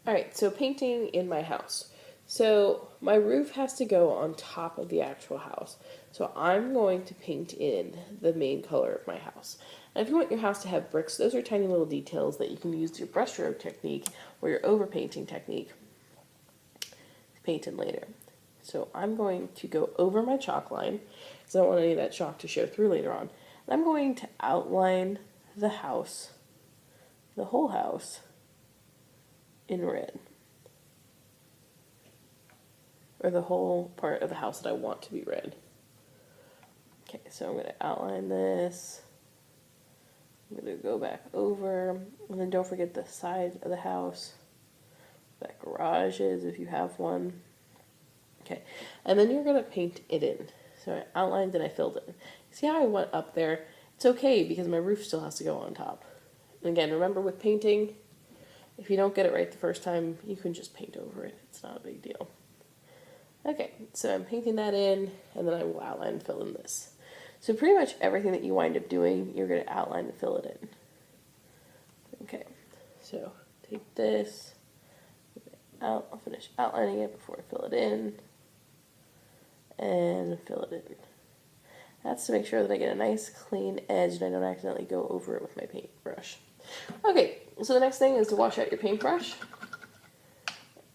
All right, so painting in my house. So my roof has to go on top of the actual house. So I'm going to paint in the main color of my house. And if you want your house to have bricks, those are tiny little details that you can use your brushstroke technique or your overpainting technique to paint in later. So I'm going to go over my chalk line because I don't want any of that chalk to show through later on. And I'm going to outline the house, the whole house, in red. Or the whole part of the house that I want to be red. Okay, so I'm going to outline this. I'm going to go back over, and then don't forget the side of the house, that garage is if you have one. Okay, and then you're going to paint it in. So I outlined and I filled it. See how I went up there? It's okay because my roof still has to go on top. And again, remember with painting, if you don't get it right the first time, you can just paint over it. It's not a big deal. Okay, so I'm painting that in, and then I will outline and fill in this. So pretty much everything that you wind up doing, you're going to outline and fill it in. Okay, so take this, I'll finish outlining it before I fill it in, and fill it in. That's to make sure that I get a nice clean edge and I don't accidentally go over it with my paintbrush. Okay, so the next thing is to wash out your paintbrush,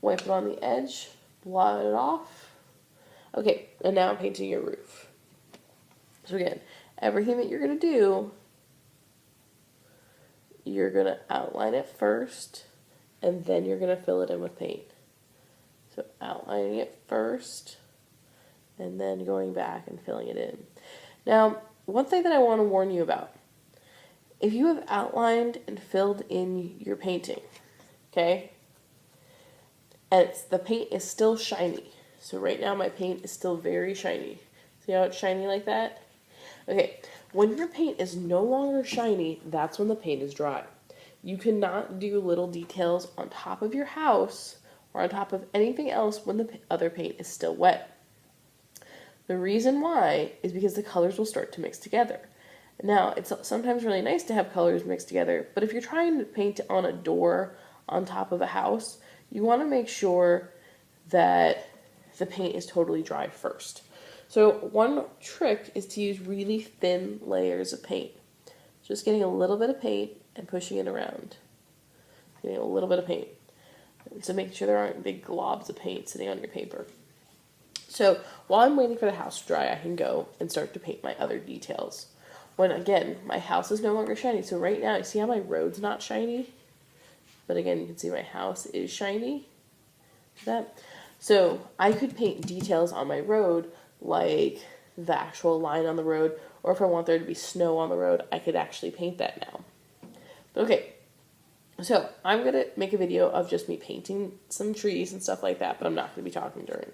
wipe it on the edge, blot it off. Okay, and now I'm painting your roof. So again, everything that you're going to do, you're going to outline it first, and then you're going to fill it in with paint. So outlining it first, and then going back and filling it in. Now, one thing that I want to warn you about, if you have outlined and filled in your painting, okay, and the paint is still shiny. So right now my paint is still very shiny. See how it's shiny like that? Okay, when your paint is no longer shiny, that's when the paint is dry. You cannot do little details on top of your house or on top of anything else when the other paint is still wet. The reason why is because the colors will start to mix together. Now, it's sometimes really nice to have colors mixed together, but if you're trying to paint on a door on top of a house, you want to make sure that the paint is totally dry first. So one trick is to use really thin layers of paint. Just getting a little bit of paint and pushing it around. Getting a little bit of paint. So making sure there aren't big globs of paint sitting on your paper. So while I'm waiting for the house to dry, I can go and start to paint my other details. When again, my house is no longer shiny. So right now, you see how my road's not shiny? But again, you can see my house is shiny. That. So I could paint details on my road like the actual line on the road, or if I want there to be snow on the road, I could actually paint that now. Okay, so I'm going to make a video of just me painting some trees and stuff like that, but I'm not going to be talking during